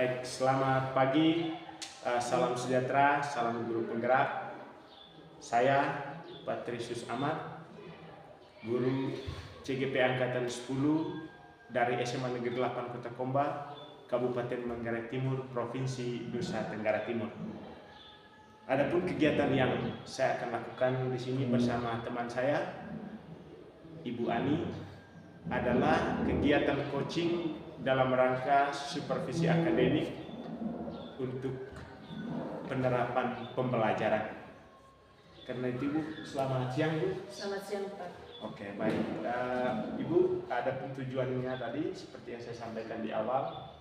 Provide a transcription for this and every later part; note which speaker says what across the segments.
Speaker 1: Baik, selamat pagi, salam sejahtera, salam guru penggerak. Saya Patrisius Ahmad, guru CGP Angkatan 10 dari SMA Negeri 8 Kota Komba, Kabupaten Manggarai Timur, Provinsi Nusa Tenggara Timur. Adapun kegiatan yang saya akan lakukan di sini bersama teman saya, Ibu Ani, adalah kegiatan coaching dalam rangka supervisi akademik untuk penerapan pembelajaran. Karena itu Bu, selamat siang Bu.
Speaker 2: Selamat siang Pak.
Speaker 1: Oke, baik. Ibu, ada tujuannya tadi seperti yang saya sampaikan di awal.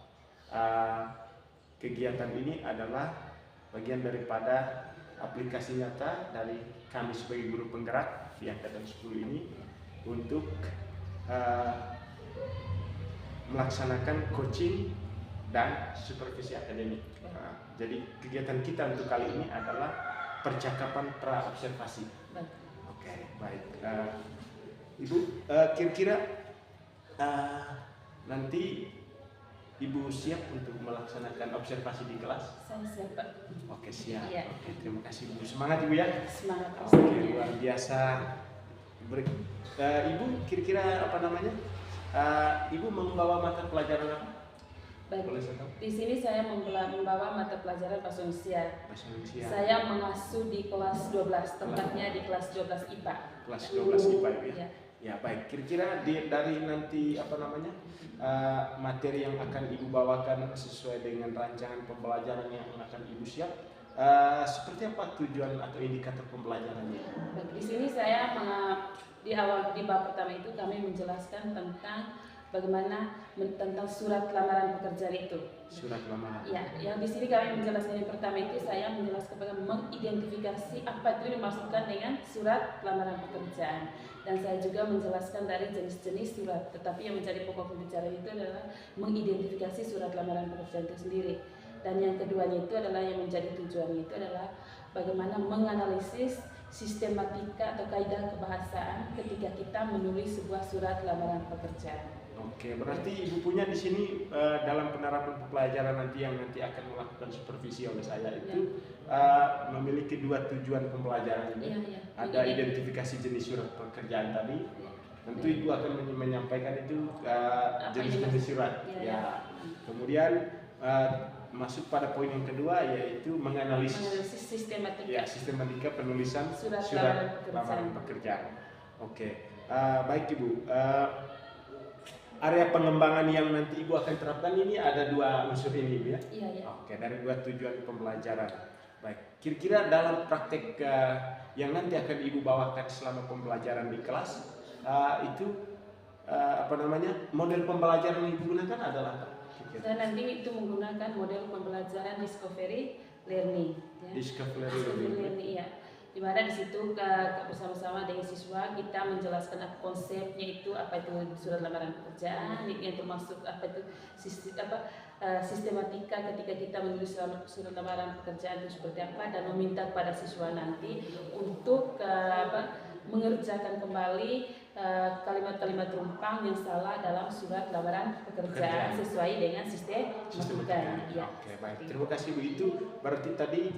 Speaker 1: Kegiatan ini adalah bagian daripada aplikasi nyata dari kami sebagai guru penggerak di Angkatan 10 ini untuk melaksanakan coaching dan supervisi akademik. Jadi kegiatan kita untuk kali ini adalah percakapan pra-observasi. Oke, baik. Ibu, kira-kira nanti Ibu siap untuk melaksanakan observasi di kelas?
Speaker 2: Saya siap Pak.
Speaker 1: Oke, siap.
Speaker 2: Iya.
Speaker 1: Oke, terima kasih Bu. Semangat Ibu ya.
Speaker 2: Semangat
Speaker 1: Oke,
Speaker 2: pastinya.
Speaker 1: luar biasa. Ibu, kira-kira apa namanya? Ibu membawa mata pelajaran apa?
Speaker 2: Baik.
Speaker 1: Boleh saya tahu?
Speaker 2: Di sini saya membawa mata pelajaran bahasa Indonesia.
Speaker 1: Bahasa Indonesia.
Speaker 2: Saya mengasuh di kelas 12, tempatnya di kelas 12 IPA.
Speaker 1: Kelas 12 IPA Ibu ya.
Speaker 2: Iya.
Speaker 1: Ya baik. Kira-kira dari nanti apa namanya materi yang akan Ibu bawakan sesuai dengan rancangan pembelajaran yang akan Ibu siap. Seperti apa tujuan atau indikator pembelajarannya?
Speaker 2: Baik, di sini saya di bab pertama itu kami menjelaskan tentang bagaimana tentang surat lamaran pekerjaan itu.
Speaker 1: Surat lamaran.
Speaker 2: Ya, yang di sini kami menjelaskan yang pertama itu saya menjelaskan bagaimana mengidentifikasi apa itu dimaksudkan dengan surat lamaran pekerjaan, dan saya juga menjelaskan dari jenis-jenis surat. Tetapi yang menjadi pokok pembicaraan itu adalah mengidentifikasi surat lamaran pekerjaan itu sendiri. Dan yang keduanya itu adalah yang menjadi tujuannya itu adalah bagaimana menganalisis sistematika atau kaidah kebahasaan ketika kita menulis sebuah surat lamaran pekerjaan.
Speaker 1: Oke, berarti Ibu punya di sini dalam penerapan pembelajaran nanti yang nanti akan melakukan supervisi oleh saya itu memiliki dua tujuan pembelajaran ini.
Speaker 2: Iya.
Speaker 1: Ada identifikasi jenis surat pekerjaan tadi. Tentu Ibu akan menyampaikan itu jenis-jenis surat. Ya. Kemudian masuk pada poin yang kedua yaitu menganalisis
Speaker 2: sistematika.
Speaker 1: Ya, sistematika penulisan
Speaker 2: Surat
Speaker 1: lamaran pekerjaan. Oke, baik Ibu. Area pengembangan yang nanti Ibu akan terapkan ini ada dua unsur ini, Ibu ya?
Speaker 2: Iya.
Speaker 1: Oke, dari dua tujuan pembelajaran. Baik, kira-kira dalam praktek yang nanti akan Ibu bawakan selama pembelajaran di kelas model pembelajaran yang Ibu gunakan adalah apa?
Speaker 2: Dan nanti itu menggunakan model pembelajaran discovery learning. Ya.
Speaker 1: Discovery
Speaker 2: learning, iya. Di mana di situ bersama-sama dengan siswa kita menjelaskan konsepnya itu apa itu surat lamaran pekerjaan, yang termasuk apa itu sistematika ketika kita menulis surat lamaran pekerjaan itu seperti apa, dan meminta pada siswa nanti untuk mengerjakan kembali kalimat-kalimat rumpang yang salah dalam surat lamaran pekerjaan sesuai dengan sistematika. Ya.
Speaker 1: Oke, baik. Terima kasih Bu. Itu berarti tadi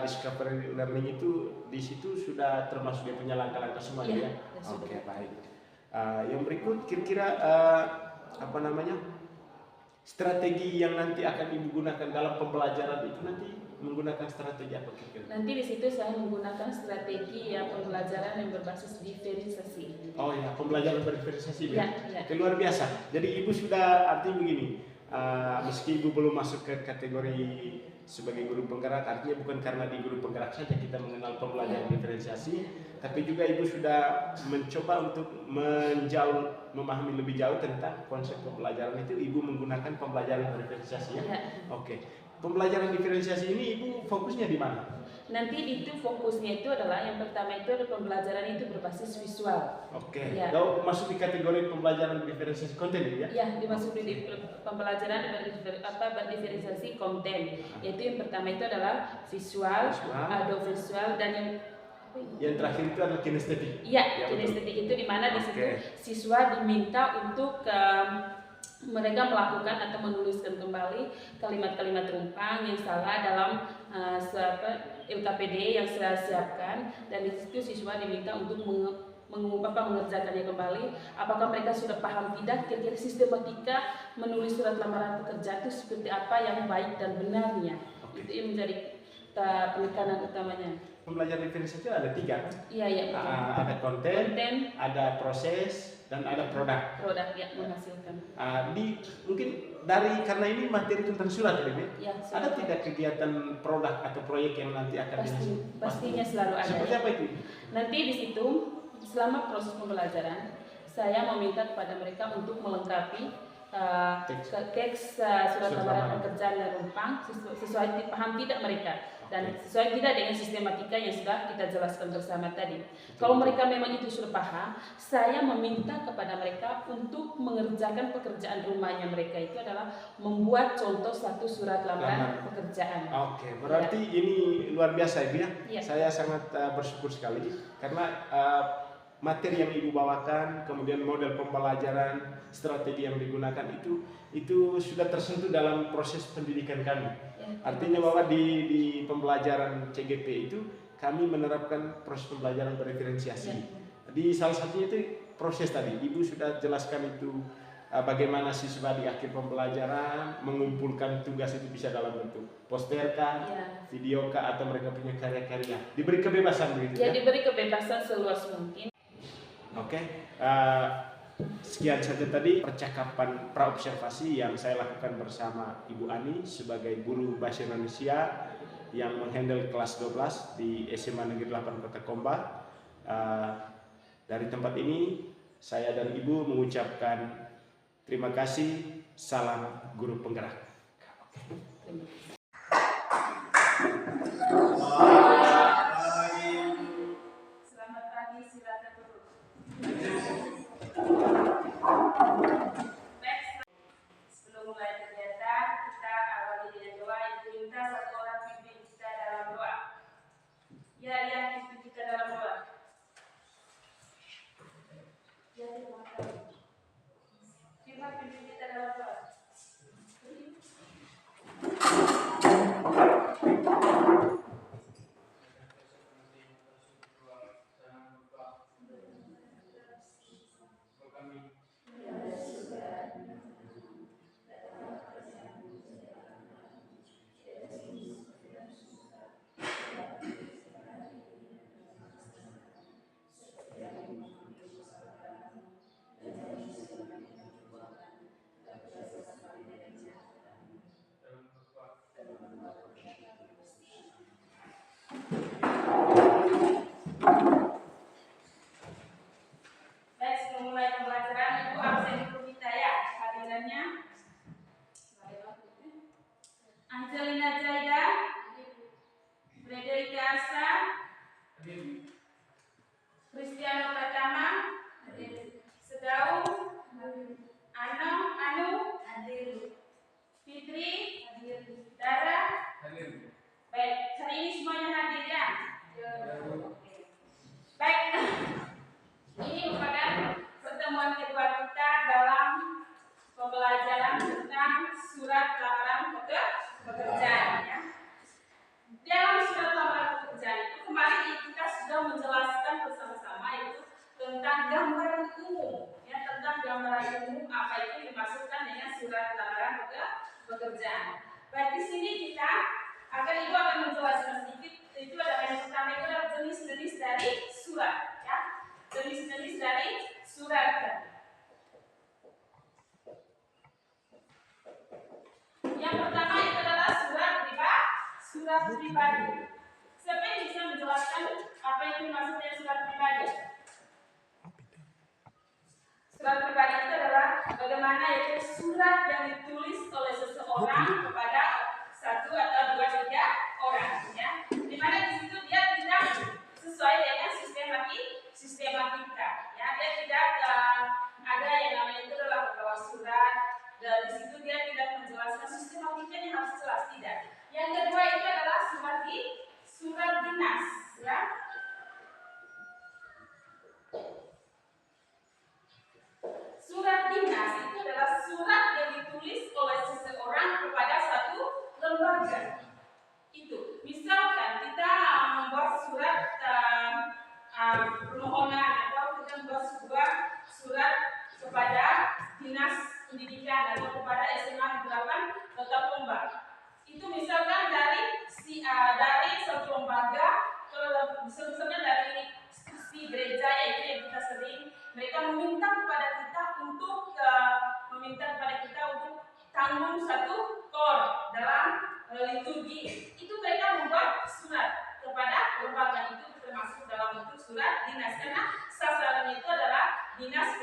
Speaker 1: discovery learning itu di situ sudah termasuk dia punya langkah-langkah semua ya. Oke, baik. Yang berikut kira-kira strategi yang nanti akan Ibu gunakan dalam pembelajaran itu nanti menggunakan strategi apa kira-kira?
Speaker 2: Nanti di situ saya menggunakan strategi pembelajaran yang berbasis diferensiasi.
Speaker 1: Oh ya, pembelajaran berdiferensiasi ya.
Speaker 2: Luar
Speaker 1: biasa. Jadi Ibu sudah artinya begini, meski Ibu belum masuk ke kategori sebagai guru penggerak, artinya bukan karena di guru penggerak saja kita mengenal pembelajaran diferensiasi, tapi juga Ibu sudah mencoba untuk memahami lebih jauh tentang konsep pembelajaran itu. Ibu menggunakan pembelajaran diferensiasi ya. Oke. Pembelajaran diferensiasi ini Ibu fokusnya di mana?
Speaker 2: Nanti itu fokusnya itu adalah yang pertama itu adalah pembelajaran itu berbasis visual.
Speaker 1: Oke.
Speaker 2: Ya.
Speaker 1: Lalu masuk di kategori pembelajaran diferensiasi konten ya?
Speaker 2: Ya, dimasuk di pembelajaran berdiferensiasi konten. Yaitu yang pertama itu adalah visual. Audiovisual, dan
Speaker 1: yang terakhir itu adalah kinestetik.
Speaker 2: Iya, kinestetik itu di mana di situ siswa diminta untuk mereka melakukan atau menuliskan kembali kalimat-kalimat rumpang yang salah dalam LKPD yang saya siapkan, dan di situ siswa diminta untuk mengerjakannya kembali. Apakah mereka sudah paham tidak kira-kira sistematika menulis surat lamaran pekerjaan itu seperti apa yang baik dan benarnya. Itu yang menjadi penekanan utamanya.
Speaker 1: Pembelajaran diferensiasi ada 3 kan?
Speaker 2: Iya.
Speaker 1: Ada konten, ada proses, dan ada produk.
Speaker 2: Produk ya, menghasilkan.
Speaker 1: Mungkin karena ini materi tentang surat
Speaker 2: ya,
Speaker 1: ada tidak kegiatan produk atau proyek yang nanti akan
Speaker 2: pastinya selalu ada.
Speaker 1: Seperti apa itu?
Speaker 2: Nanti di situ selama proses pembelajaran saya meminta kepada mereka untuk melengkapi teks surat lamaran pekerjaan yang rumpang sesuai paham tidak mereka dan sesuai tidak dengan sistematika yang sudah kita jelaskan bersama tadi. Kalau mereka memang itu sudah paham, saya meminta kepada mereka untuk mengerjakan pekerjaan rumahnya mereka itu adalah membuat contoh satu surat lamaran pekerjaan.
Speaker 1: Oke, berarti ini luar biasa Ibu ya. Saya sangat bersyukur sekali karena materi yang Ibu bawakan, kemudian model pembelajaran, strategi yang digunakan itu sudah tersentuh dalam proses pendidikan kami. Artinya bahwa di pembelajaran CGP itu kami menerapkan proses pembelajaran bereferensiasi. Di salah satunya itu proses tadi, Ibu sudah jelaskan itu bagaimana siswa di akhir pembelajaran mengumpulkan tugas itu bisa dalam bentuk poster kah, video kah, atau mereka punya karya-karya. Diberi kebebasan begitu ya?
Speaker 2: Diberi kebebasan seluas mungkin.
Speaker 1: Oke, sekian saja tadi percakapan praobservasi yang saya lakukan bersama Ibu Ani sebagai guru bahasa Indonesia yang menghandle kelas 12 di SMA Negeri 8 Kota Komba. Dari tempat ini saya dan Ibu mengucapkan terima kasih, salam guru penggerak.
Speaker 2: Sebelum mulai kegiatan, kita awali dengan doa. Ibu minta satu orang pimpin kita dalam doa. Ya, pimpin kita dalam doa. Pimpin kita dalam doa. Angelina Zaida, Frederika Asa, Cristiano Pratama, Sedau, Anu, Fitri, Dara. Baik, hari ini semuanya hadir ya? Baik, ini merupakan pertemuan kedua kita dalam pembelajaran tentang surat lamaran pekerjaan ya. Dalam surat lamaran pekerjaan itu kemarin kita sudah menjelaskan bersama-sama itu tentang gambaran umum ya, tentang gambaran umum apa itu dimaksudkan dengan surat lamaran pekerjaan. Baik, di sini kita Ibu akan menjelaskan sedikit. Itu adalah yang pertama itu adalah jenis-jenis dari surat ya. Jenis-jenis dari surat. Yang pertama itu adalah surat pribadi. Siapa yang bisa menjelaskan apa itu maksudnya surat pribadi? Surat pribadi itu adalah bagaimana yaitu surat yang ditulis oleh seseorang kepada satu atau dua tiga orang, ya. Dimana di situ dia menanggung satu kor dalam liturgi. Itu mereka membuat surat kepada lembaga itu termasuk dalam bentuk surat dinas karena sasaran itu adalah dinas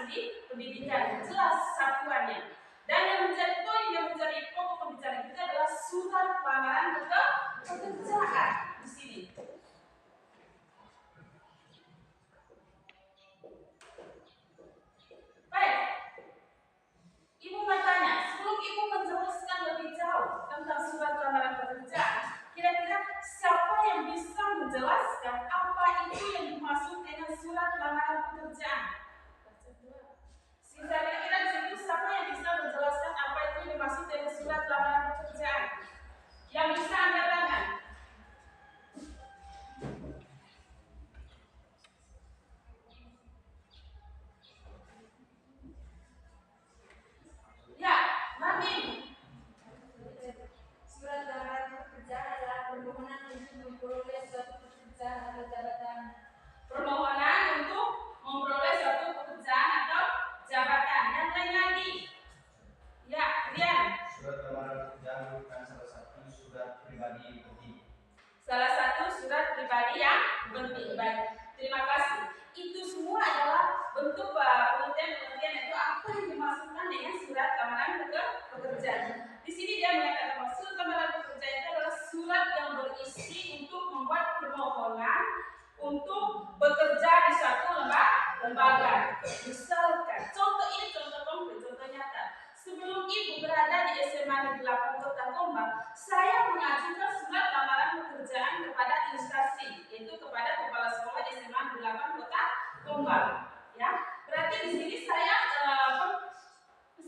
Speaker 2: pendidikan, jelas satuannya. Dan yang menjadi poin, yang menjadi pokok pembicaraan kita adalah surat lamaran pekerjaan di sini. Baik, Ibu bertanya, sebelum Ibu menjelaskan lebih jauh tentang surat lamaran pekerjaan, kira-kira siapa yang bisa menjelaskan apa itu yang dimaksud dengan surat lamaran pekerjaan? Kira-kira di situ siapa yang bisa menjelaskan apa itu yang dimaksud dengan surat lamaran pekerjaan? Yang bisa angkat tangan. Ya, Mami.
Speaker 3: Surat lamaran pekerjaan adalah permohonan untuk memperoleh suatu pekerjaan atau jabatan.
Speaker 2: Permohonan untuk memperoleh suatu pekerjaan atau jabatan. Yang lain lagi. Ya, Rian.
Speaker 4: Surat lamaran pekerjaan merupakan salah satu surat pribadi yang penting.
Speaker 2: Salah satu surat pribadi yang penting. Baik, terima kasih. Itu semua adalah bentuk pengertian itu apa yang dimaksudkan dengan surat lamaran pekerjaan. Di sini dia mengatakan bahwa surat lamaran pekerjaan itu adalah surat yang berisi untuk membuat permohonan untuk bekerja di suatu lembaga. Misalkan, contoh ini contoh konkret, contoh nyata. Sebelum Ibu berada di SMA Negeri 8 Kota Gombang, saya mengajukan surat lamaran pekerjaan kepada instansi, yaitu kepada Kepala Sekolah SMA Negeri 8 Kota Gombang. Ya, berarti di sini saya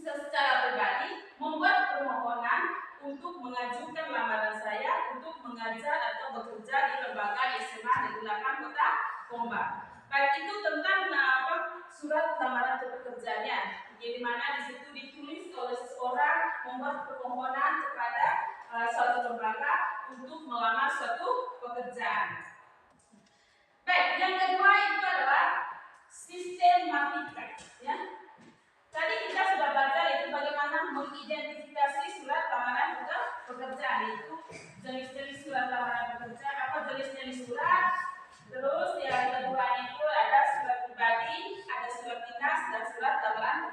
Speaker 2: secara pribadi membuat permohonan untuk mengajukan lamaran saya untuk mengajar atau bekerja di lembaga SMA Negeri 8 Kota Gombang. Baik, itu tentang surat lamaran pekerjaannya, di mana di situ ditulis oleh seseorang membuat permohonan kepada suatu lembaga untuk melamar suatu pekerjaan. Baik, yang kedua itu adalah sistematika. Ya. Tadi kita sudah baca itu bagaimana mengidentifikasi surat lamaran pekerjaan, itu jenis-jenis surat lamaran pekerjaan, apa jenis-jenis surat. Terus yang kedua itu ada surat pribadi, ada surat dinas dan surat lamaran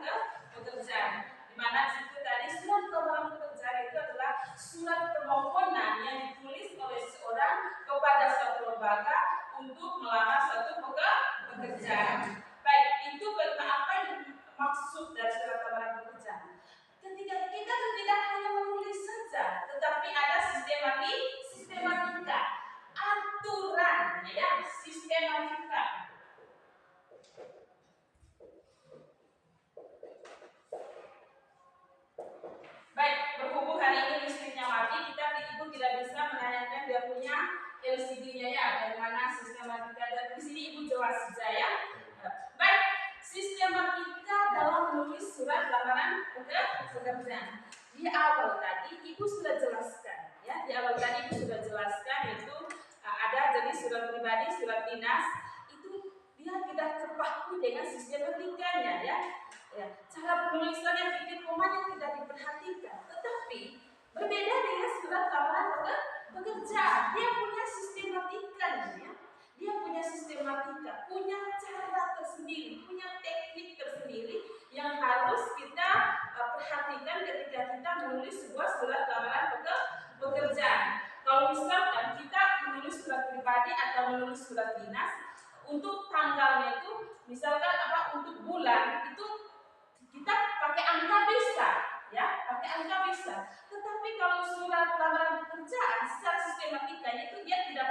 Speaker 2: pekerjaan. Di mana situ tadi surat lamaran pekerjaan itu adalah surat permohonan yang ditulis oleh seseorang kepada suatu lembaga untuk melamar suatu pekerjaan. Baik, itu apa yang maksud dari surat lamaran pekerjaan? Ketika kita tidak hanya menulis saja, tetapi ada sistematika, aturan, ya, sistematika. Baik, berhubung hari ini listriknya mati, Ibu tidak bisa menanyakan dia punya LCD-nya ya, dari mana sistematika, dan di sini Ibu jelas saja ya. Baik, sistematika dalam menulis surat lamaran pekerjaan. Di awal tadi Ibu sudah jelaskan, ya. Di awal tadi Ibu sudah jelaskan itu ada jenis surat pribadi, surat dinas. Itu dia tidak terpaku dengan sistematikanya, ya. Cara penulisannya, titik komanya tidak diperhatikan. Tetapi berbeda dengan surat lamaran pekerjaan. Dia punya sistematikanya, ya. Dia punya sistematika, punya cara tersendiri, punya teknik tersendiri yang harus kita perhatikan ketika kita menulis sebuah surat lamaran pekerjaan. Kalau misalkan kita menulis surat pribadi atau menulis surat dinas, untuk tanggalnya itu misalkan untuk bulan itu kita pakai angka bisa, ya, pakai angka bisa. Tetapi kalau surat lamaran pekerjaan secara sistematikanya itu dia tidak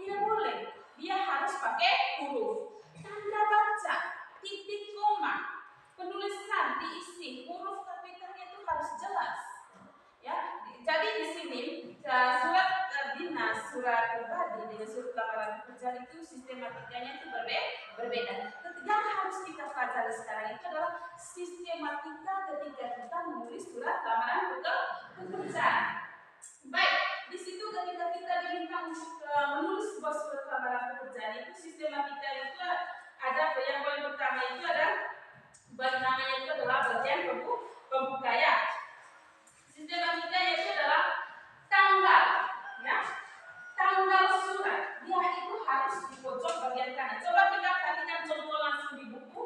Speaker 2: boleh. Dia harus pakai huruf, tanda baca, titik koma, penulisan diisi, huruf kapitalnya itu harus jelas. Ya, jadi di sini surat dinas, surat pribadi dengan surat lamaran pekerjaan itu sistematikanya itu berbeda. Yang harus kita pelajari sekarang itu adalah sistematika ketika kita menulis surat lamaran pekerjaan. Baik, di situ ketika kita diminta untuk menulis sebuah surat lamaran pekerjaan itu sistematika itu ada yang paling pertama itu ada namanya itu adalah bagian pembuka ya. bagian kanan. Coba kita perhatikan contoh langsung di buku.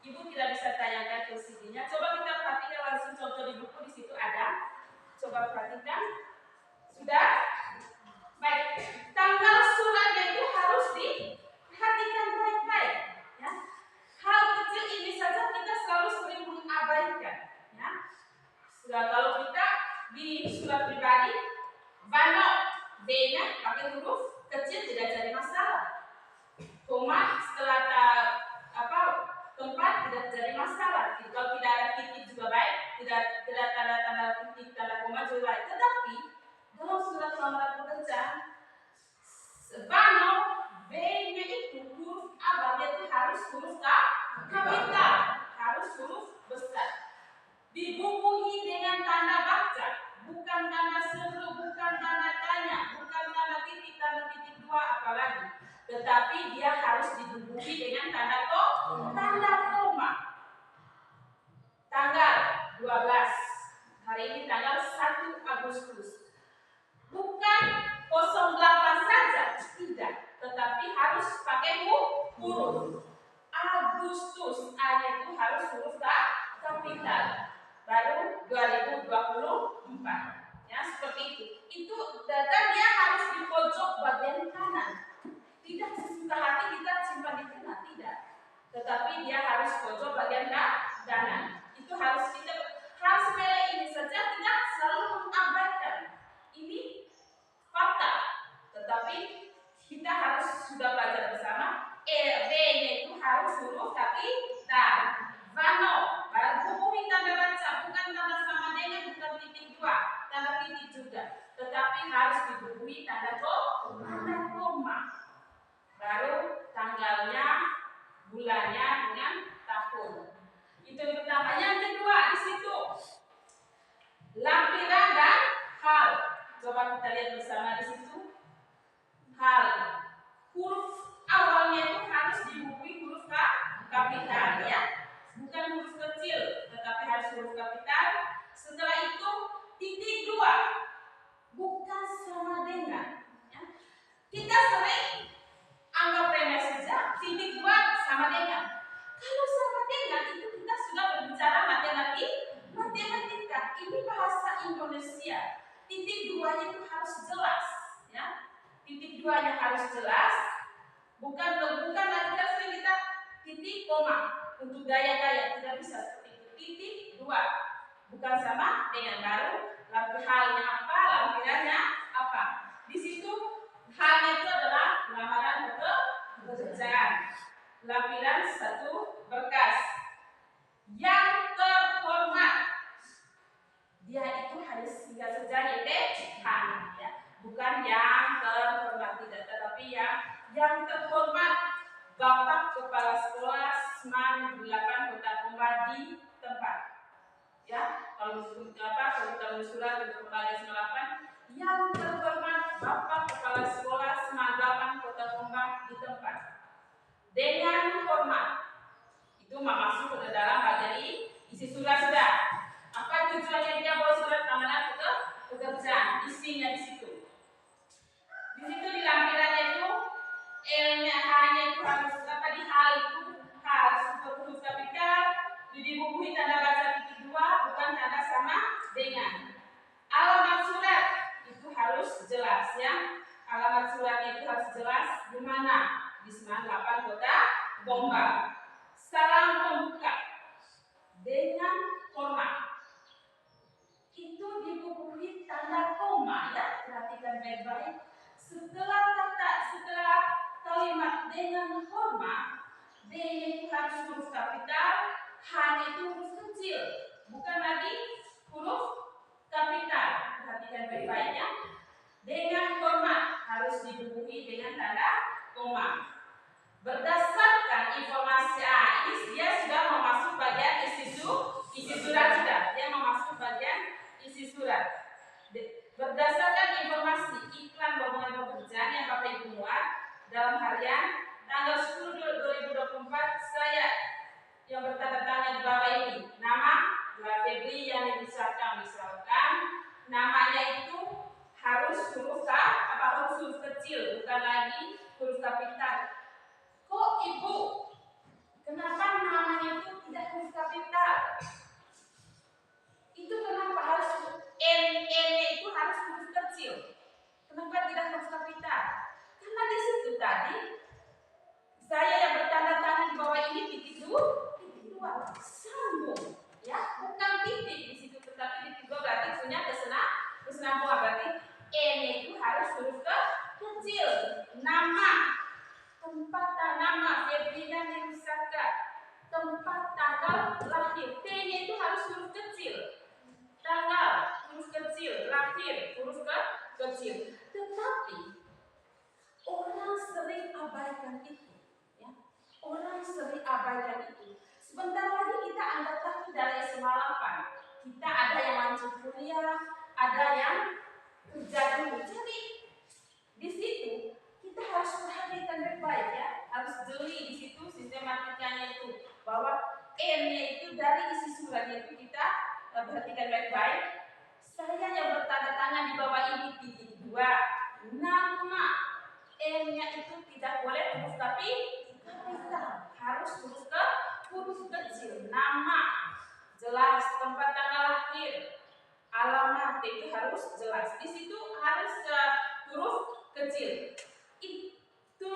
Speaker 2: Ibu tidak bisa tayangkan ke CD-nya. Coba kita perhatikan langsung contoh di buku, di situ ada. Coba perhatikan. Sudah? Baik. Tanggal suratnya itu harus diperhatikan baik-baik. Ya. Hal kecil ini saja kita selalu sering mengabaikan. Ya. Sudah, kalau kita di surat pribadi, Vano B-nya pakai huruf kecil tidak jadi masalah. Koma setelah tempat tidak jadi masalah. Kalau tidak ada titik juga baik, tidak tanda titik, tanda koma juga baik. Tetapi dalam surat lamaran pekerjaan, Vano B-nya itu huruf awalnya itu harus huruf kapital, harus huruf besar. Dibubuhi dengan tanda baca, bukan tanda seru, bukan tanda tanya, bukan tanda titik dua apalagi. Tetapi dia harus dibubuhi dengan tanda koma. Tanggal 12. Hari ini tanggal 1 Agustus. Bukan 08 saja, tidak. Tetapi harus pakai huruf. Agustus, A-nya itu harus huruf kapital. Baru 2024. Ya, seperti itu. Itu data dia harus di pojok bagian kanan. Tidak sesuka hati kita simpan di tengah, tidak. Tetapi dia harus pojok bagian kanan. Itu harus kita hal sepele ini saja tidak selalu mengabaikan. Ini fakta. Tetapi kita harus sudah belajar bersama. B-nya itu harus huruf kapital. Vano, hubungi tanda baca, bukan tanda sama dengan, bukan titik dua, tanda titik juga, tetapi harus dihubungi tanda koma. Baru tanggalnya, bulannya dengan tahun. Itu yang pertama. Yang kedua di situ lampiran dan hal. Coba kita lihat bersama di situ. Hal, huruf awalnya itu harus dihubungi huruf kapital, ya. Bukan huruf kecil, tetapi harus huruf kapital. Setelah itu titik dua, bukan sama dengan. Ya. Kita sering anggap remeh saja titik dua sama dengan. Kalau sama dengan itu kita sudah berbicara matematika. Ini bahasa Indonesia. Titik duanya itu harus jelas. Ya. Titik duanya harus jelas. Bukan lagi sering kita titik koma. Untuk gaya-gaya tidak bisa seperti itu. Titik dua, bukan sama dengan baru. Halnya apa? Lampirannya apa? Di situ halnya itu adalah lamaran pekerjaan. Lampiran satu berkas. Yang terhormat, dia itu harus singgah saja YTH, ya. Bukan yang terhormat tidak, tetapi yang terhormat. Bapak Kepala Sekolah SMAN 8 Kota Komba di tempat. Ya, kalau kita surat untuk kembali 98, yang terhormat Bapak Kepala Sekolah SMAN 8 Kota Komba di tempat. Dengan hormat. Itu masuk ke dalam materi isi surat sudah. Apa tujuannya dia buat surat lamaran pekerjaan? Isinya di situ. Di situ di lampirannya itu L-nya, H-nya itu harus di hal itu harus huruf kapital, dibubuhi tanda baca titik dua, bukan tanda sama dengan. Alamat surat itu harus jelas, ya. Alamat suratnya itu harus jelas di mana? Di SMAN 8 Kota Komba. Salam pembuka dengan hormat. Itu dibubuhi tanda koma, ya. Perhatikan baik-baik. Setelah kalimat dengan hormat, D-nya itu harus huruf kapital, H-nya itu huruf kecil, bukan lagi huruf kapital. Perhatikan baik-baik, ya. Dengan hormat harus dibubuhi dengan tanda koma. Berdasarkan informasi ini dia sudah memasuk bagian isi surat sudah. Dia memasuk bagian isi surat. Berdasarkan informasi iklan lowongan pekerjaan yang Bapak Ibu muat dalam harian tanggal 10 2024, saya yang bertanda tangan di bawah ini nama Febri yang misalkan namanya itu harus huruf kecil, bukan lagi huruf kapital. Kok sering abaikan itu. Sebentar lagi kita angkat kaki dari SMA 8. Kita ada yang lanjut kuliah, ada yang kerja dulu. Jadi di situ kita harus perhatikan baik-baik ya, harus jeli di situ sistematikanya itu, bahwa M-nya itu dari isi suratnya itu kita perhatikan baik-baik. Saya yang bertanda tangan di bawah ini titik 2, nama M-nya itu tidak boleh huruf tapi kapital, harus huruf kecil. Nama jelas, tempat tanggal lahir, alamat itu harus jelas. Di situ harus huruf kecil. Itu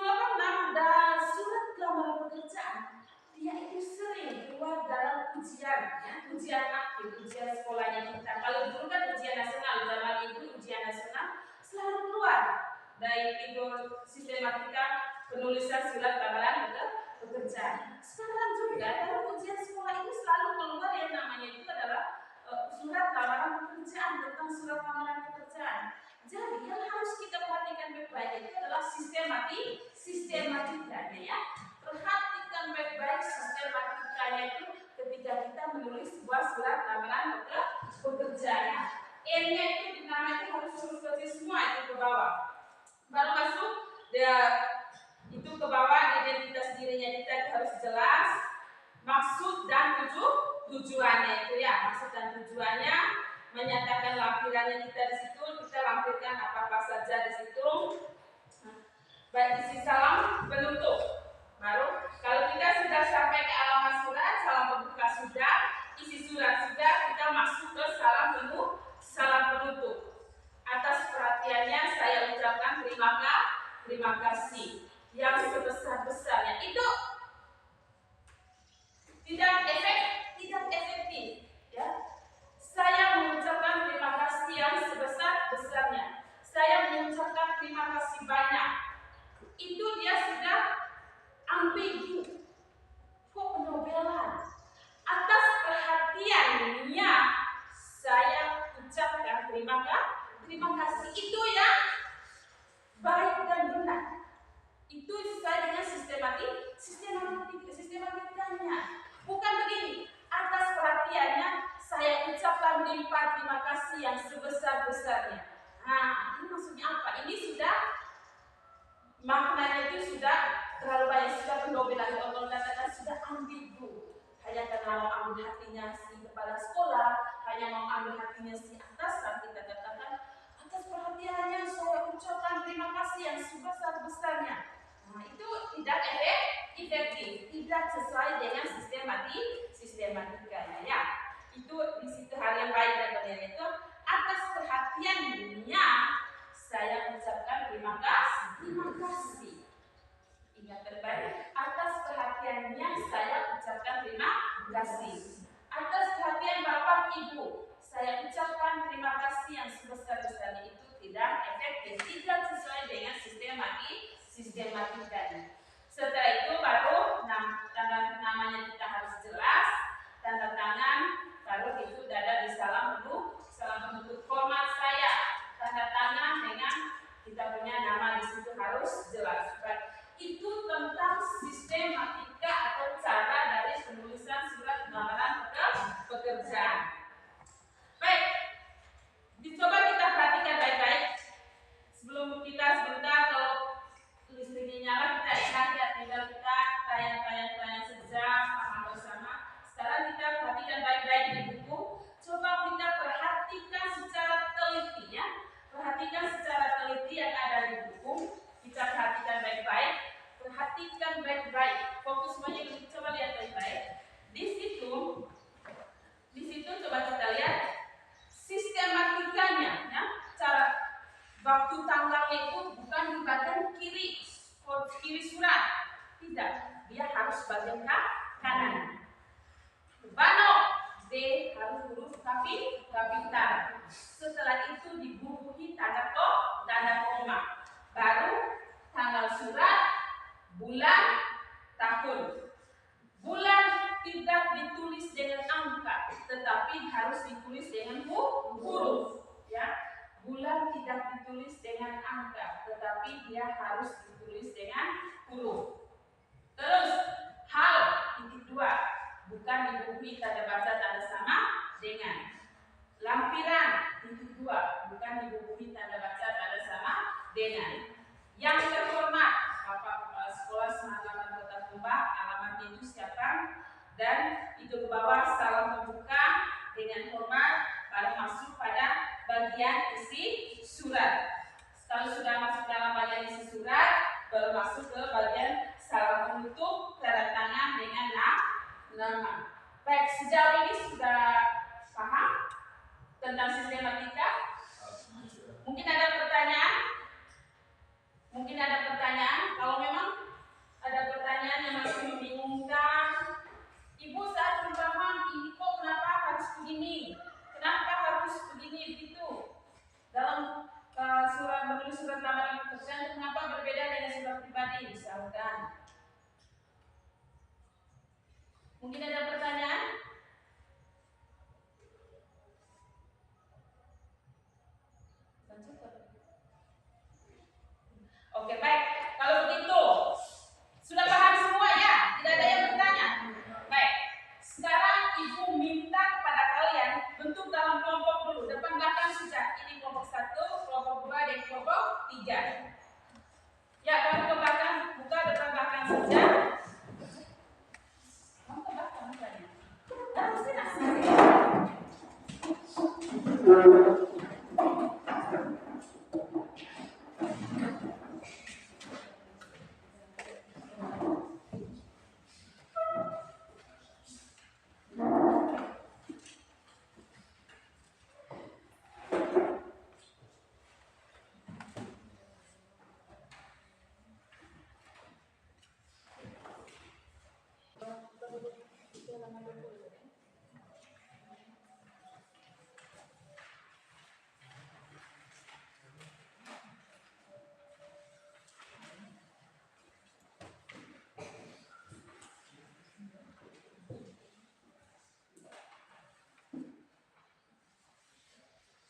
Speaker 2: dan surat lamaran pekerjaan, dia itu sering keluar dalam ujian, ya, ujian akhir, ujian sekolahnya kita. Kalau dulu kan ujian nasional, zaman itu ujian nasional selalu keluar dari fitur sistematika penulisan surat lamaran pekerjaan. Sekarang juga dalam ujian sekolah itu selalu keluar yang namanya itu adalah surat lamaran pekerjaan, tentang surat lamaran pekerjaan. Jadi yang harus kita perhatikan baik-baik itu adalah sistematikanya ya. Perhatikan baik-baik sistematikanya itu ketika kita menulis sebuah surat lamaran pekerjaan. N-nya itu di nama itu harus huruf kecil semua itu ke bawah. Baru masuk itu ke bawah, identitas dirinya kita itu harus jelas. Maksud dan tujuannya itu ya, maksud dan tujuannya, menyatakan lampirannya kita di situ, kita lampirkan apa saja di situ. Baik, isi salam penutup. Baru kalau kita sudah sampai ke alamat surat, salam pembuka sudah, isi surat sudah, kita masuk ke salam penutup. Atas perhatiannya saya ucapkan terima kasih yang sebesar-besarnya. Itu tidak efektif ya. Saya mengucapkan terima kasih yang sebesar-besarnya. Saya mengucapkan terima kasih banyak. Itu dia sudah ambigu, kok penobelan. Atas perhatiannya saya ucapkan terima kasih. Itu yang baik dan benar. Itu sesuai dengan sistematikanya. Bukan begini. Atas perhatiannya saya ucapkan terima kasih yang sebesar-besarnya. Nah, ini maksudnya apa? Ini sudah maknanya itu sudah terlalu banyak, sudah pendobelan. Kalau katakan sudah ambigu. Hanya karena mau ambil hatinya si kepala sekolah, hanya mau ambil hatinya si atasan, kita katakan atas perhatiannya saya ucapkan terima kasih yang sebesar-besarnya. Nah, itu tidak efektif, tidak sesuai dengan sistematikanya ya. Itu di situ hal yang baik dan benar itu. Atas perhatiannya saya ucapkan terima kasih. Ingat terbaik, atas perhatiannya saya ucapkan terima kasih. Atas perhatian Bapak Ibu, saya ucapkan terima kasih yang sebesar-besarnya. Itu tidak efektif, tidak sesuai dengan sistematikanya. Setelah itu baru tanda namanya kita harus jelas, tanda tangan, baru itu ada di salam penutup. Format saya, tanda tangan dengan kita punya nama di situ harus jelas. Itu tentang sistematika atau cara dari penulisan surat lamaran pekerjaan. Baik, dicoba kita perhatikan baik-baik. Sebelum kita sebentar, kalau listriknya nyala, kita ingat ya, tinggal kita tayang sejam paham bersama. Sekarang kita perhatikan baik-baik di buku. Coba kita perhatikan secara teliti ya. Perhatikan secara teliti yang ada di buku. Kita perhatikan baik-baik. Perhatikan baik-baik. Fokus semuanya, coba lihat baik-baik. Di situ coba kita lihat sistematikanya ya. Cara waktu tanggalnya itu bukan di bagian kiri surat. Tidak, dia harus bagian kanan. Bano D harus huruf kapital. Setelah itu dibubuhi tanda koma. Baru tanggal surat, bulan, tahun. Bulan tidak ditulis dengan angka, tetapi harus ditulis dengan huruf. Ya, bulan tidak ditulis dengan angka, tetapi dia harus ditulis dengan huruf. Terus dibubuhi tanda baca tanda sama dengan. Lampiran titik 2 bukan dibubuhi tanda baca tanda sama dengan. Yang terhormat Bapak Kepala Sekolah Semanggalan Kota Tumbak, alamatnya itu siapkan, dan itu ke bawah salam pembuka dengan hormat pada masuk pada bagian isi surat. Kalau sudah masuk dalam bagian isi surat, baru masuk ke bagian salam penutup tanda tangan dengan nama. Baik, sejauh ini sudah paham tentang sistematika? Mungkin ada pertanyaan? Mungkin ada pertanyaan? Kalau memang ada pertanyaan yang masih membingungkan, Ibu saat belum paham, ini kok kenapa harus begini? Kenapa harus begini begitu? Dalam menulis surat lamaran pekerjaan, kenapa berbeda dengan surat pribadi misalkan? Mungkin ada pertanyaan? Oke, baik. Kalau begitu, sudah paham semua ya? Tidak ada yang bertanya? Baik. Sekarang Ibu minta kepada kalian bentuk dalam kelompok dulu. Depan belakang sudah. Ini kelompok 1, kelompok 2, dan kelompok 3. Ya, kamu ke belakang, buka depan belakang saja. Kamu ke belakang misalnya. Harus sini.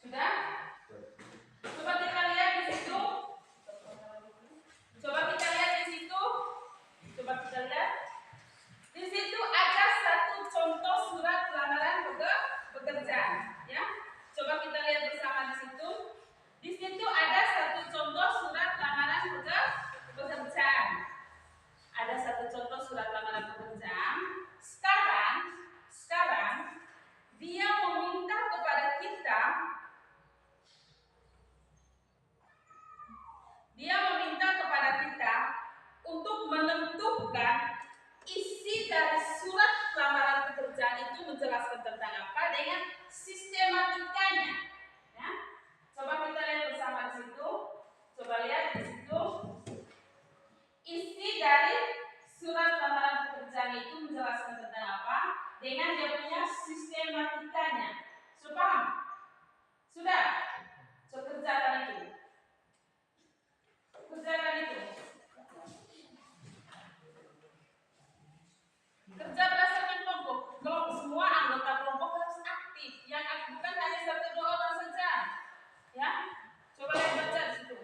Speaker 2: Sudah? Coba kita lihat di situ. Coba kita lihat di situ. Coba kita lihat. Di situ ada satu contoh surat lamaran pekerjaan, ya. Coba kita lihat bersama di situ. Di situ ada satu contoh surat lamaran pekerjaan. Ada satu contoh surat lamaran pekerjaan. Sekarang dia meminta kepada kita. Dia meminta kepada kita untuk menentukan isi dari surat lamaran pekerjaan itu menjelaskan tentang apa dengan sistematikanya. Ya. Coba kita lihat bersama di situ. Coba lihat di situ. Isi dari surat lamaran pekerjaan itu menjelaskan tentang apa dengan dia punya sistematikanya. Sudah paham? Sudah? So, kerjakan itu. Kerjakan itu. Kerja berdasarkan kelompok. Kelompok semua anggota kelompok harus aktif. Yang aktif kan hanya 1-2 orang saja. Ya, coba lihat baca di situ.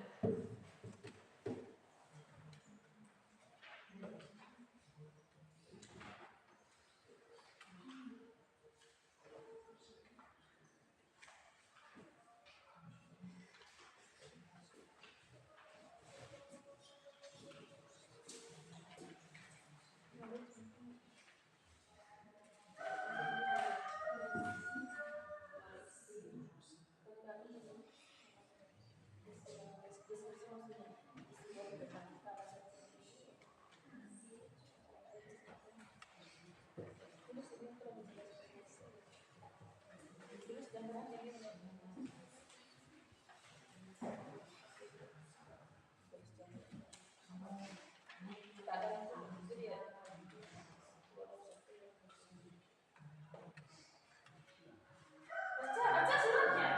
Speaker 2: Baca suratnya.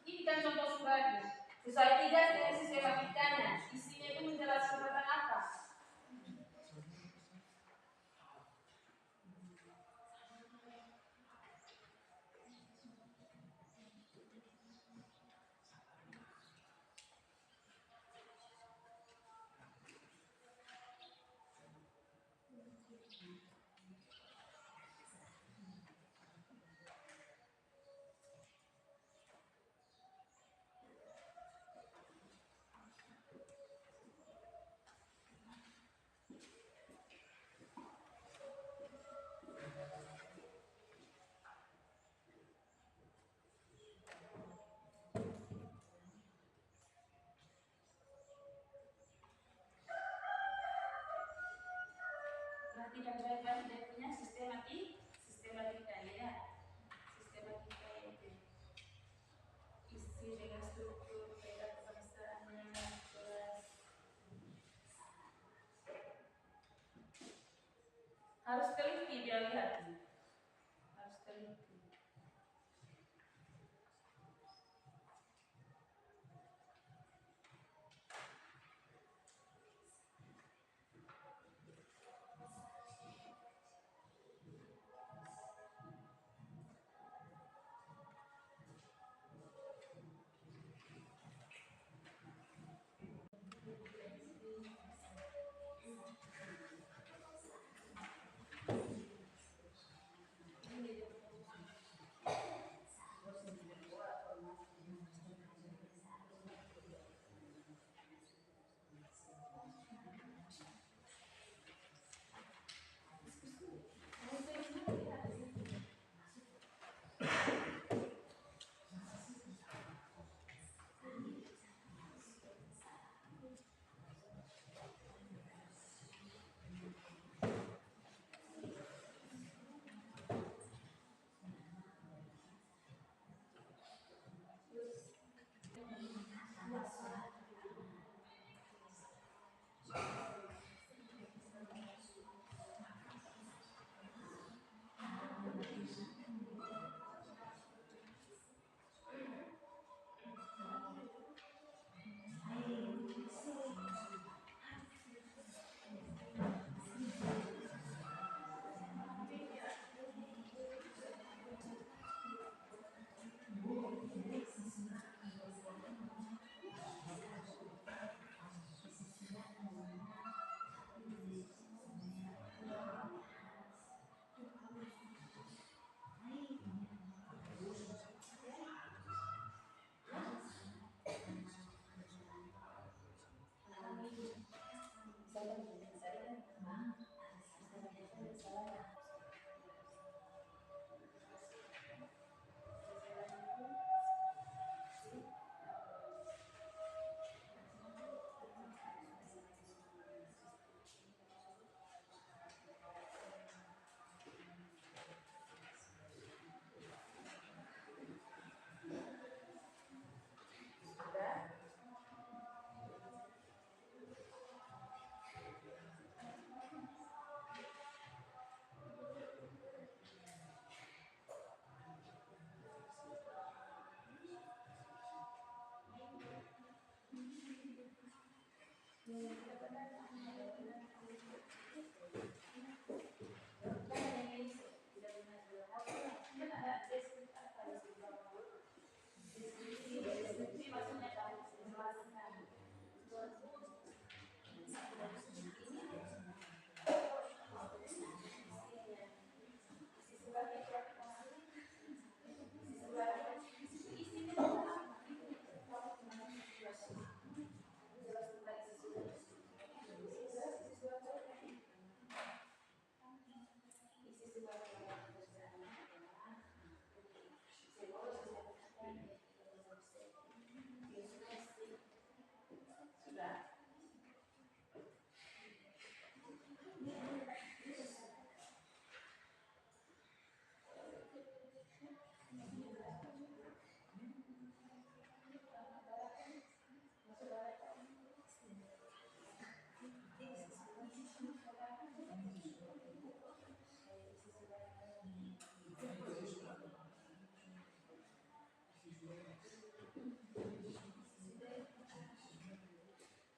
Speaker 2: Ini kan contoh suratnya. Sesuai tidak dengan sistematikanya. Isinya itu menjelaskan tentang apa? nanti dan driver dia punya sistematika ya. Sistematika itu isi dengan struktur beda kebangsaannya kelas. Harus teliti dia lihat. Harus teliti.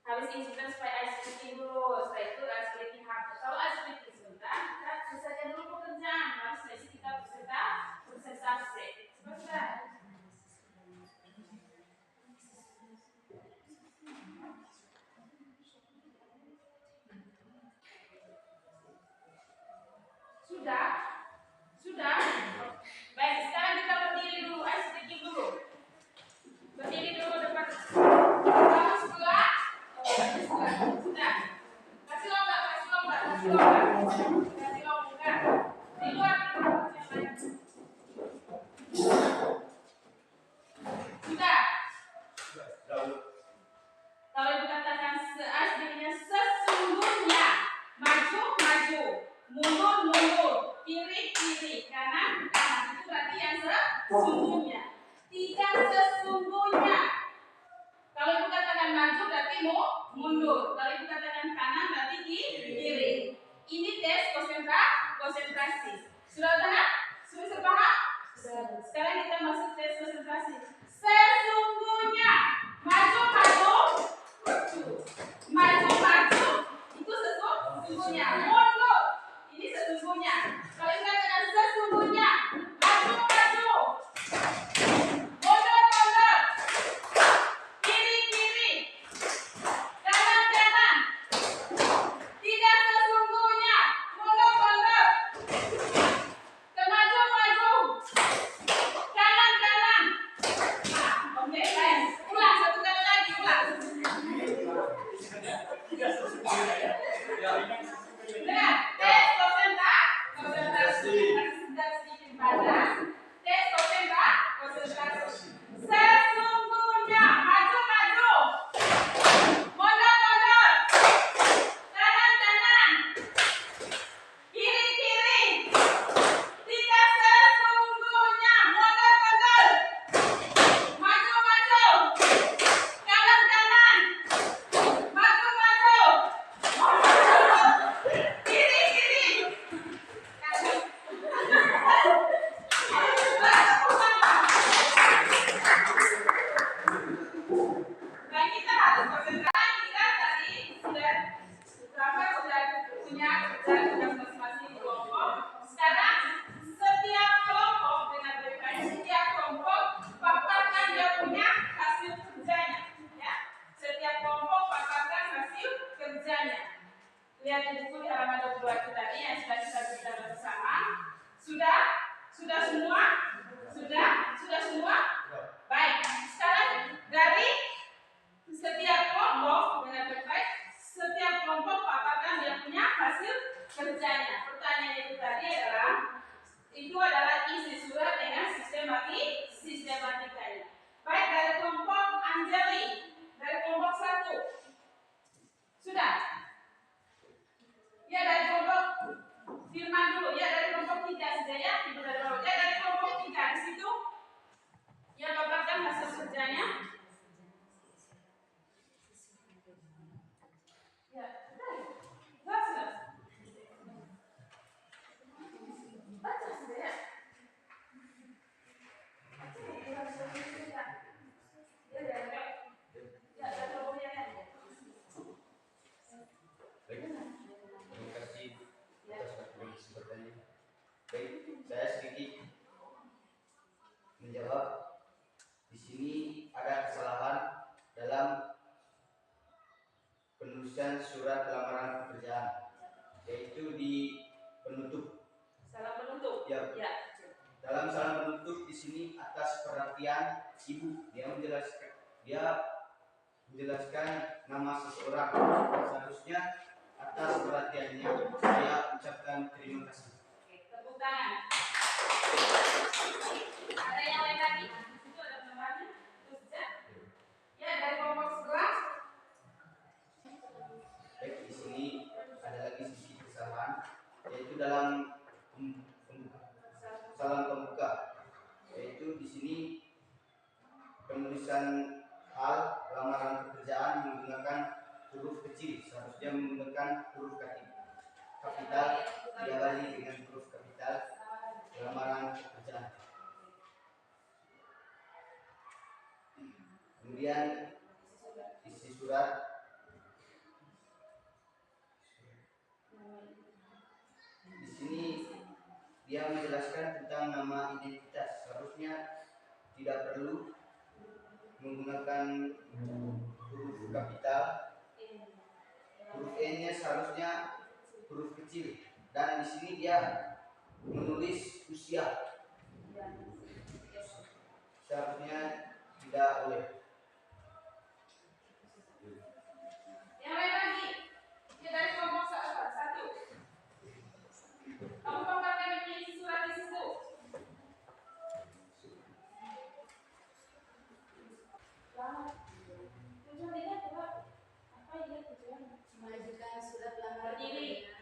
Speaker 2: Habis instruksi supaya ice breaking dulu, setelah itu ice breaking hard. Kalau ice breaking sebentar, kita selesaikan dulu pekerjaan. Habis dari kita presentasi. Selesai. Sudah? Sudah? Baik, sekarang kita berdiri dulu, ice breaking dulu. Berdiri dulu depan. Kamu sebelah. Sudah. Kasih lomba. Di luar. Sudah. Kalau ibu katakan sesungguhnya, maju. mundur, mundur, kiri, kiri, kanan, kanan. Itu berarti yang sesungguhnya. Tidak sesungguhnya. Kalau ibu katakan maju berarti mundur. Kalau ibu katakan kanan berarti kiri. Ini tes konsentrasi. Sudah paham? Sudah sepaham? Sekarang kita masuk tes konsentrasi. Sesungguhnya. Maju, maju. Maju, maju. Itu sesungguhnya. Mundur. Ini sesungguhnya. Kalau ibu katakan sesungguhnya. Maju, maju. Mundur, mundur. Kiri, kiri. Kanan, kanan. Tidak sesungguhnya. Mundur, mundur. Maju, maju. Kanan, kanan. Nah, oke, baik. Ulang, satu kali lagi, ulang. Nah, tes konsentrasi. Sudah sedikit panas. Tes konsentrasi. Sesungguhnya. Maju, maju. Mundur, mundur. Kanan, kanan. Kiri, kiri. Tidak sesungguhnya. Mundur, mundur. Maju, maju. Kanan, kanan. Maju, maju. Kiri, kiri. Dan kita harus konsentrasi. Kita tadi sudah punya kerjaan tugas masing-masing kelompok. Sekarang setiap kelompok dengan BPK, setiap kelompok paparkan dia punya hasil kerjanya. Ya, setiap kelompok paparkan hasil kerjanya. Lihat di buku di halaman 22 tadi yang sudah kita bicara bersama. Sudah semua? Sudah semua? Baik. Sekarang dari setiap kelompok dengan baik, setiap kelompok paparkan dia punya hasil kerjanya. Pertanyaan itu tadi adalah isi surat dengan sistematikanya. Baik, dari kelompok Anjali, dari kelompok 1. Sudah? Ya, dari kelompok Firman dulu. Ya, dari kelompok 3 saja ya. Ibu dari bawah. Ya, dari kelompok 3 di situ. Ya, paparkan hasil kerjanya. Ya, sudah. Baca sudah ya. Ya, dari kelompoknya ya.
Speaker 4: Baik, terima kasih atas waktu sepertinya. Baik, saya sedikit menjawab. Di sini ada kesalahan dalam penulisan surat lamaran pekerjaan, yaitu di penutup.
Speaker 2: Salam penutup.
Speaker 4: Ya.
Speaker 2: Ya.
Speaker 4: Dalam salam penutup di sini atas perhatian ibu, dia menjelaskan nama seseorang. Seharusnya atas perhatiannya saya ucapkan terima kasih.
Speaker 2: Oke, tepuk tangan. Ada yang lain lagi? Di situ ada penambahnya. Terus ya. Ya, dari kelompok sebelah.
Speaker 4: Baik, di sini ada lagi sedikit kesalahan, yaitu dalam salam pembuka, yaitu di sini penulisan hal lamaran pekerjaan menggunakan huruf kecil, seharusnya menggunakan huruf kapital, diawali dengan huruf kapital lamaran pekerjaan. Kemudian isi surat. Di sini dia menjelaskan tentang nama identitas, seharusnya tidak perlu menggunakan huruf kapital. Huruf N-nya seharusnya huruf kecil, dan di sini dia menulis usia, seharusnya tidak boleh.
Speaker 2: Yang lain lagi. Ya, dari kelompok 1. Kamu paparkan isi surat di situ. Tujuannya apa? Apa ya tujuan?
Speaker 3: Mengajukan surat lamaran
Speaker 2: Berdiri.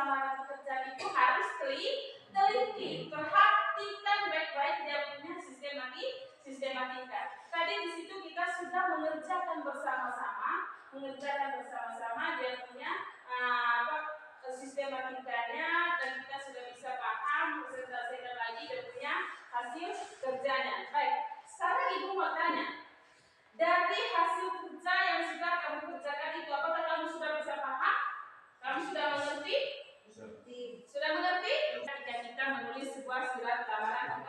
Speaker 2: lamaran pekerjaan itu harus teliti, perhatikan baik-baik dia punya sistematika. Tadi di situ kita sudah mengerjakan bersama-sama dia punya sistematikanya, dan kita sudah bisa paham, presentasikan lagi dia punya hasil kerjanya. Baik, sekarang Ibu mau tanya, dari hasil kerja yang sudah kamu kerjakan itu, apakah kamu sudah bisa paham? Kamu sudah mengerti? Sudah mengerti? Ketika kita menulis sebuah surat lamaran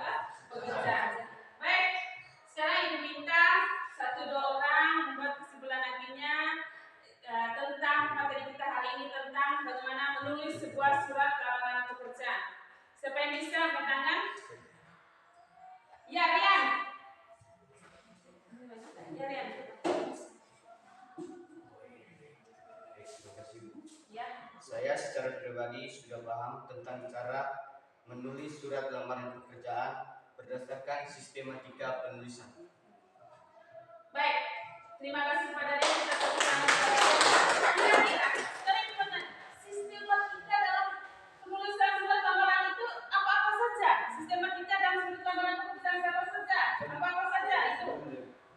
Speaker 2: pekerjaan. Baik, sekarang Ibu minta 1-2 orang membuat kesimpulan akhirnya tentang materi kita hari ini, tentang bagaimana menulis sebuah surat lamaran pekerjaan. Siapa yang bisa angkat tangan? Ya, Rian. Ya, Rian. Ya.
Speaker 4: Saya secara pribadi sudah paham tentang cara menulis surat lamaran pekerjaan berdasarkan sistematika penulisan.
Speaker 2: Baik, terima kasih kepada Rian. Kita tepuk tangan kepada Rian. Kira-kira, sekarang kita tanya, sistematika dalam penulisan surat lamaran itu apa-apa saja? Sistematika dalam surat lamaran pekerjaan apa saja? Apa-apa saja itu?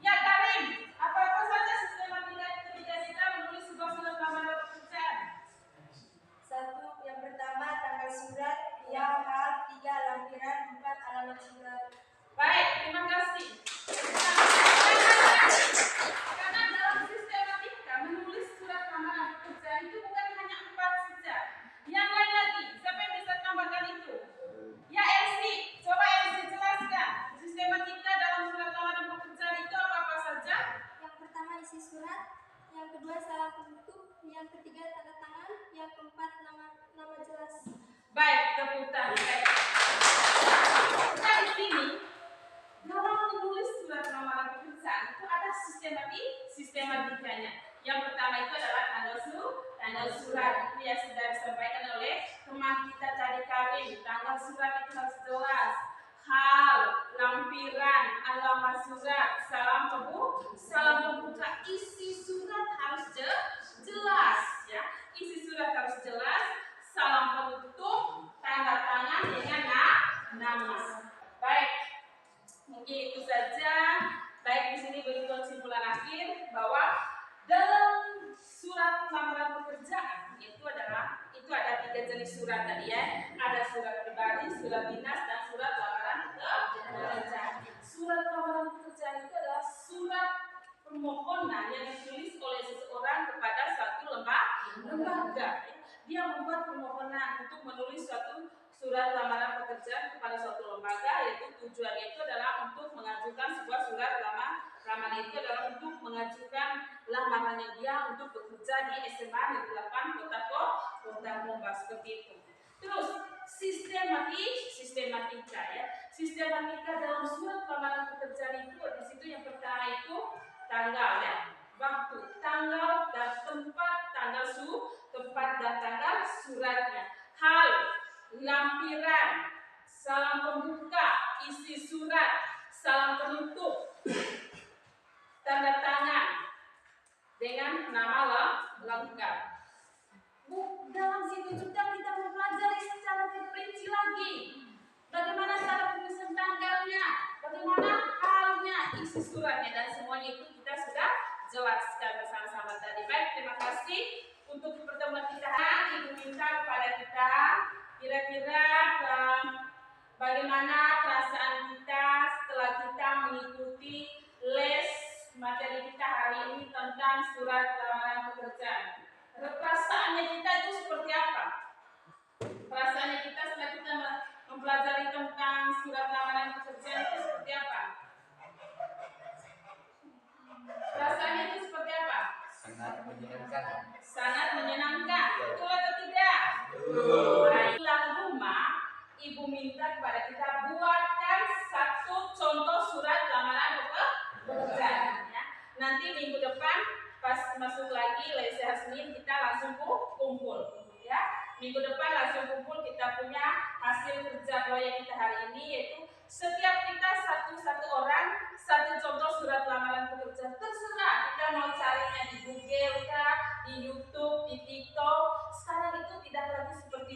Speaker 2: Ya, Karim, apa-apa saja sistematika ketika kita menulis sebuah surat lamaran pekerjaan?
Speaker 3: 1. Yang pertama tanggal surat, 2 hal, 3 lampiran, 4 alamat surat.
Speaker 2: Baik, terima kasih. Karena dalam sistematika menulis surat lamaran pekerjaan itu bukan hanya 4 saja. Yang lain lagi, siapa yang bisa tambahkan itu? Ya, Elsie, coba Elsie jelaskan. Sistematika dalam surat lamaran pekerjaan itu apa-apa saja?
Speaker 5: Yang pertama isi surat, yang kedua salam penutup, yang ketiga tanda tangan, yang keempat nama jelas.
Speaker 2: Baik, tepuk tangan. Baik. Nah, di sini dalam menulis surat lamaran pekerjaan itu ada sistematikanya. Yang pertama itu adalah tanggal surat. Itu yang sudah disampaikan oleh teman kita tadi Karim. Tanggal surat itu harus jelas. Hal, lampiran, alamat surat, salam pembuka, isi surat harus jelas, ya. Isi surat harus jelas, salam penutup, tanda tangan dengan nama. Baik, mungkin itu saja. Baik, di sini beri kesimpulan akhir bahwa dalam surat lamaran pekerjaan itu ada 3 jenis surat tadi, ya. Ada surat pribadi, surat dinas, dan surat lamaran pekerjaan. Surat lamaran pekerjaan itu adalah surat permohonan yang ditulis oleh seseorang kepada suatu lembaga. Dia membuat permohonan untuk menulis suatu surat lamaran pekerjaan kepada suatu lembaga, yaitu tujuannya itu adalah untuk mengajukan sebuah surat lamaran itu adalah untuk mengajukan lamarannya dia untuk bekerja di SMA Negeri 8 Kota Moba, seperti itu. Terus sistematika, ya. Sistematika dalam surat lamaran pekerjaan itu di situ yang pertama itu tanggal, ya. Waktu, tanggal dan tempat, tempat dan tanggal suratnya. Hal, lampiran, salam pembuka, isi surat, salam penutup, tanda tangan dengan nama lengkap. Dalam situ juga kita mempelajari secara terperinci lagi bagaimana cara penulisan tanggalnya, bagaimana halnya, isi suratnya, dan semuanya itu kita sudah jelaskan bersama-sama tadi. Baik, terima kasih untuk pertemuan kita. Ibu minta kepada kita kira-kira bagaimana perasaan kita setelah kita mengikuti les materi kita hari ini tentang surat lamaran pekerjaan. Perasaannya kita itu seperti apa? Perasaannya kita setelah kita mempelajari tentang surat lamaran pekerjaan itu seperti apa? Perasaannya itu seperti apa?
Speaker 4: Sangat menyenangkan.
Speaker 2: Sangat menyenangkan. Betul atau tidak? Pulang rumah, Ibu minta kepada kita buatkan 1 contoh surat lamaran pekerjaan, ya. Nanti minggu depan pas masuk lagi les hari Senin kita langsung kumpul, ya. Minggu depan langsung kumpul, kita punya hasil kerja proyek kita hari ini, yaitu setiap kita satu orang 1 contoh surat lamaran pekerjaan. Terserah kita mau carinya di Google kah, di YouTube, di TikTok. Sekarang itu tidak lagi seperti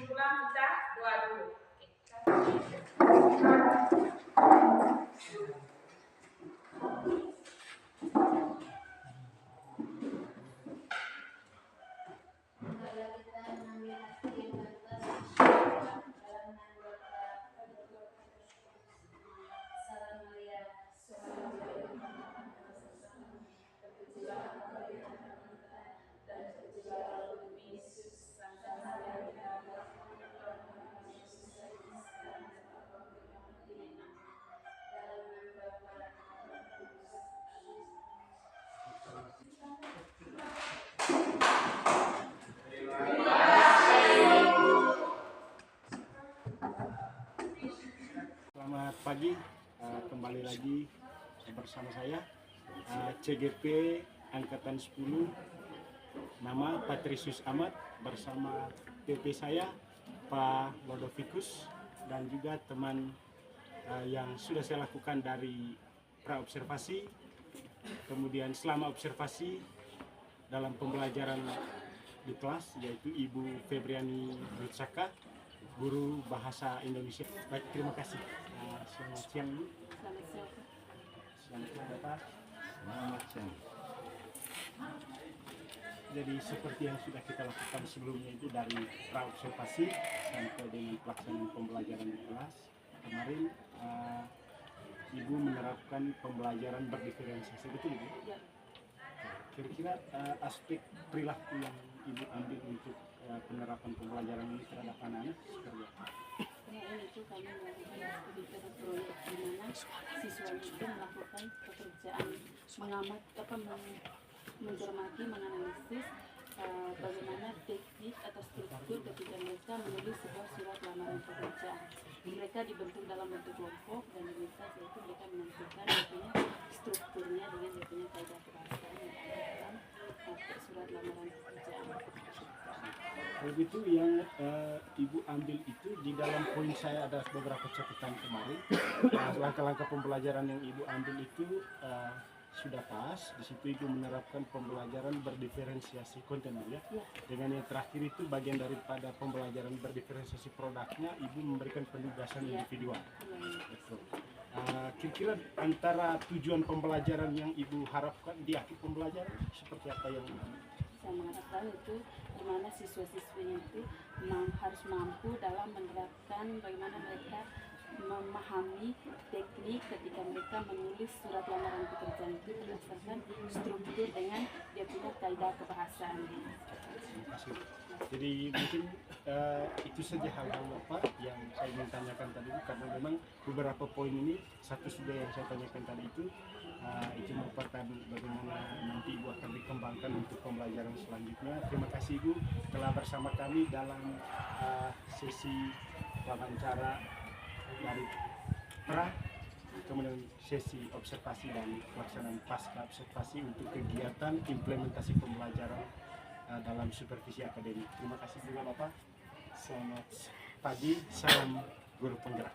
Speaker 2: pulang kita doa dulu.
Speaker 5: Marilah kita mengambil hati yang pantas dalam menanggung Salam Maria, Salam terpujilah Engkau di antara wanita, dan terpujilah Roh Yesus, Santa Maria, Tuhan Yesus, sekarang dan waktu kami mati. Dalam nama Bapa dan Anak dan Roh
Speaker 1: Selamat pagi, kembali lagi bersama saya CGP Angkatan 10, nama Patrisius Ahmad, bersama PP saya Pak Lodovikus, dan juga teman yang sudah saya lakukan dari pra-observasi, kemudian selama observasi dalam pembelajaran di kelas, yaitu Ibu Febriani Rutsaka, guru bahasa Indonesia. Baik, terima kasih. Selamat siang, Bu.
Speaker 2: Selamat siang.
Speaker 1: Selamat siang, Bapak. Selamat siang. Jadi seperti yang sudah kita lakukan sebelumnya itu, dari pra-observasi sampai dengan pelaksanaan pembelajaran di kelas kemarin, Ibu menerapkan pembelajaran berdiferensiasi, betul Ibu?
Speaker 2: Ya.
Speaker 1: Kira-kira aspek perilaku yang Ibu ambil untuk penerapan pembelajaran ini terhadap anak-anak seperti apa?
Speaker 2: Ini itu kami melakukan studi proyek di mana siswa itu melakukan pekerjaan mencermati, menganalisis bagaimana teknik atau struktur ketika mereka menulis sebuah surat lamaran pekerjaan. Mereka dibentuk dalam bentuk kelompok dan diminta yaitu mereka menentukan strukturnya dengan dia punya kaidah bahasaan yang ada dalam surat lamaran pekerjaan.
Speaker 1: Begitu yang Ibu ambil itu di dalam poin saya ada beberapa catatan kemarin. Langkah-langkah pembelajaran yang Ibu ambil itu sudah pas. Di situ Ibu menerapkan pembelajaran berdiferensiasi konten ya. Dengan yang terakhir itu bagian daripada pembelajaran berdiferensiasi produknya, Ibu memberikan penugasan individual. Betul. Kira-kira antara tujuan pembelajaran yang Ibu harapkan di akhir pembelajaran seperti apa yang
Speaker 2: Saya mengharapkan itu dimana siswa-siswinya itu harus mampu dalam menerapkan bagaimana mereka memahami teknik ketika mereka menulis surat lamaran pekerjaan itu berdasarkan struktur dengan dia punya kaidah kebahasaan.
Speaker 1: Terima kasih. Jadi mungkin itu saja hal-hal Bapak yang saya ingin tanyakan tadi, karena memang beberapa poin ini, satu sudah yang saya tanyakan tadi itu merupakan bagaimana nanti Ibu akan dikembangkan untuk pembelajaran selanjutnya. Terima kasih Ibu telah bersama kami dalam sesi wawancara dari pra, kemudian sesi observasi dan pelaksanaan pasca observasi untuk kegiatan implementasi pembelajaran dalam supervisi akademik. Terima kasih juga Bapak. Selamat pagi, salam guru penggerak.